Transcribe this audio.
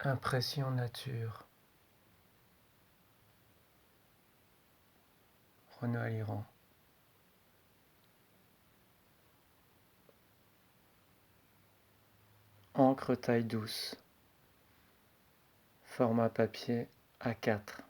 Impression nature. Renaud Aliran. Encre taille douce. Format papier A4.